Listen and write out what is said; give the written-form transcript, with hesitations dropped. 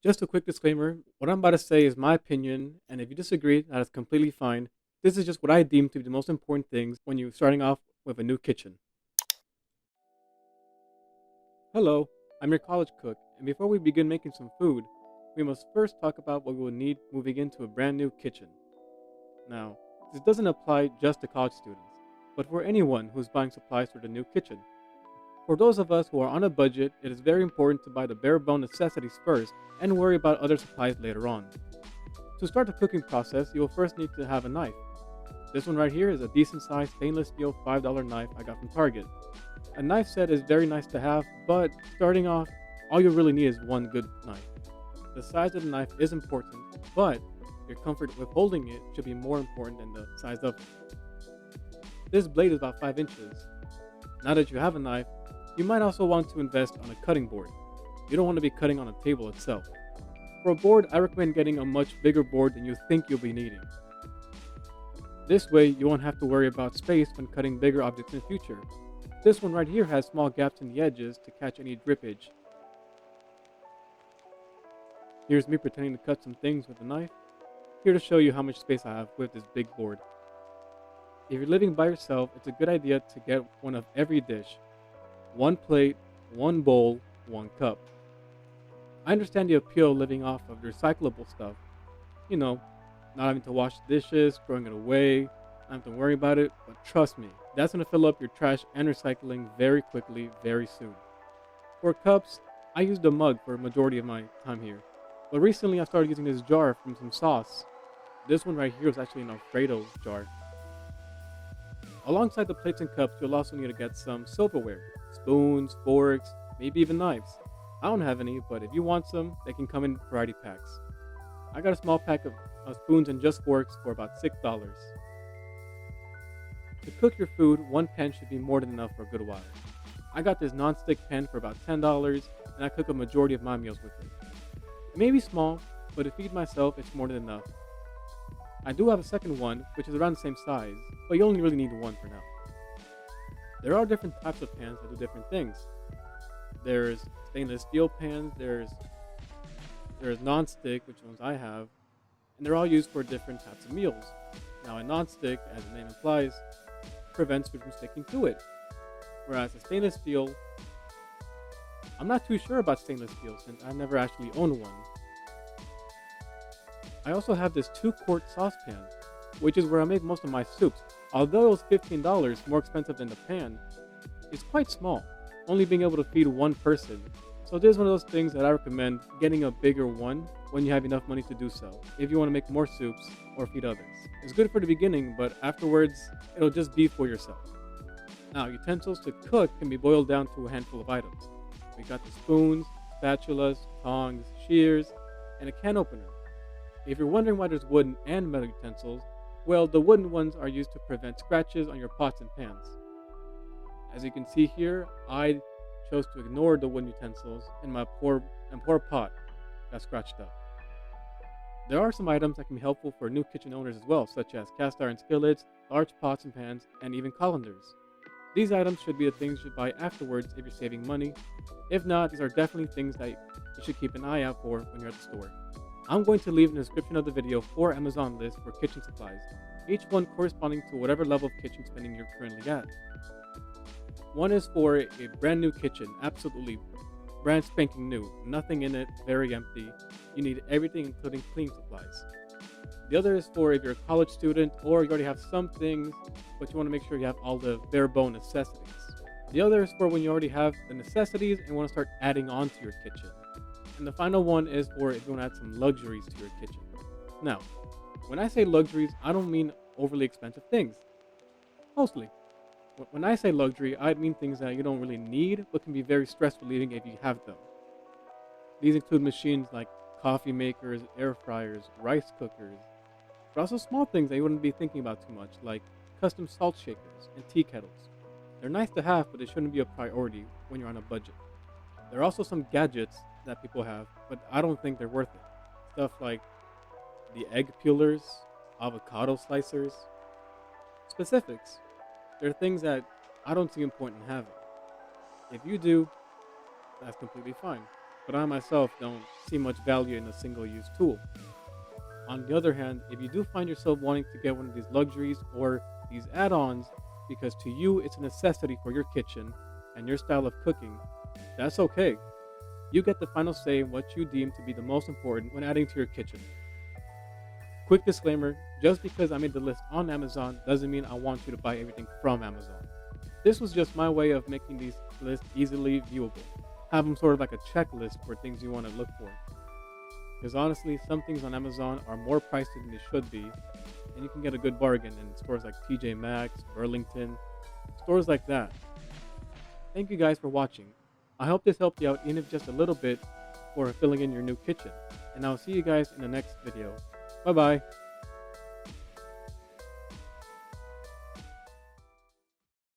Just a quick disclaimer, what I'm about to say is my opinion, and if you disagree, that is completely fine. This is just what I deem to be the most important things when you're starting off with a new kitchen. Hello, I'm your college cook, and before we begin making some food, we must first talk about what we will need moving into a brand new kitchen. Now, this doesn't apply just to college students, but for anyone who's buying supplies for the new kitchen. For those of us who are on a budget, it is very important to buy the bare bone necessities first and worry about other supplies later on. To start the cooking process, you will first need to have a knife. This one right here is a decent sized stainless steel $5 knife I got from Target. A knife set is very nice to have, but starting off, all you really need is one good knife. The size of the knife is important, but your comfort with holding it should be more important than the size of it. This blade is about 5 inches. Now that you have a knife, you might also want to invest on a cutting board. You don't want to be cutting on a table itself. For a board, I recommend getting a much bigger board than you think you'll be needing. This way, you won't have to worry about space when cutting bigger objects in the future. This one right here has small gaps in the edges to catch any drippage. Here's me pretending to cut some things with a knife, here to show you how much space I have with this big board. If you're living by yourself, it's a good idea to get one of every dish. One plate, one bowl, one cup. I understand the appeal of living off of the recyclable stuff. You know, not having to wash the dishes, throwing it away, not having to worry about it, but trust me, that's going to fill up your trash and recycling very quickly, very soon. For cups, I used a mug for a majority of my time here, but recently I started using this jar from some sauce. This one right here is actually an Alfredo jar. Alongside the plates and cups, you'll also need to get some silverware, spoons, forks, maybe even knives. I don't have any, but if you want some, they can come in variety packs. I got a small pack of spoons and just forks for about $6. To cook your food, one pan should be more than enough for a good while. I got this non-stick pan for about $10, and I cook a majority of my meals with it. It may be small, but to feed myself, it's more than enough. I do have a second one, which is around the same size, but you only really need one for now. There are different types of pans that do different things. There's stainless steel pans, there's non-stick, which ones I have, and they're all used for different types of meals. Now, a non-stick, as the name implies, prevents food from sticking to it, whereas a stainless steel, I'm not too sure about stainless steel since I've never actually owned one. I also have this 2-quart saucepan, which is where I make most of my soups. Although it was $15 more expensive than the pan, it's quite small, only being able to feed one person. So this is one of those things that I recommend getting a bigger one when you have enough money to do so, if you want to make more soups or feed others. It's good for the beginning, but afterwards, it'll just be for yourself. Now, utensils to cook can be boiled down to a handful of items. We got the spoons, spatulas, tongs, shears, and a can opener. If you're wondering why there's wooden and metal utensils, well, the wooden ones are used to prevent scratches on your pots and pans. As you can see here, I chose to ignore the wooden utensils and my poor pot got scratched up. There are some items that can be helpful for new kitchen owners as well, such as cast iron skillets, large pots and pans, and even colanders. These items should be the things you should buy afterwards if you're saving money. If not, these are definitely things that you should keep an eye out for when you're at the store. I'm going to leave in the description of the video 4 Amazon lists for kitchen supplies, each one corresponding to whatever level of kitchen spending you're currently at. One is for a brand new kitchen, absolutely brand spanking new, nothing in it, very empty. You need everything including cleaning supplies. The other is for if you're a college student or you already have some things, but you want to make sure you have all the bare bone necessities. The other is for when you already have the necessities and want to start adding on to your kitchen. And the final one is for if you want to add some luxuries to your kitchen. Now, when I say luxuries, I don't mean overly expensive things. Mostly. When I say luxury, I mean things that you don't really need, but can be very stress relieving if you have them. These include machines like coffee makers, air fryers, rice cookers, but also small things that you wouldn't be thinking about too much, like custom salt shakers and tea kettles. They're nice to have, but they shouldn't be a priority when you're on a budget. There are also some gadgets that people have, but I don't think they're worth it. Stuff like the egg peelers, avocado slicers. Specifics. They're things that I don't see a point in having. If you do, that's completely fine. But I myself don't see much value in a single-use tool. On the other hand, if you do find yourself wanting to get one of these luxuries or these add-ons because to you it's a necessity for your kitchen and your style of cooking, that's okay. You get the final say in what you deem to be the most important when adding to your kitchen. Quick disclaimer, just because I made the list on Amazon doesn't mean I want you to buy everything from Amazon. This was just my way of making these lists easily viewable. Have them sort of like a checklist for things you want to look for. Because honestly, some things on Amazon are more pricey than they should be, and you can get a good bargain in stores like TJ Maxx, Burlington, stores like that. Thank you guys for watching. I hope this helped you out even if just a little bit for filling in your new kitchen. And I'll see you guys in the next video. Bye bye.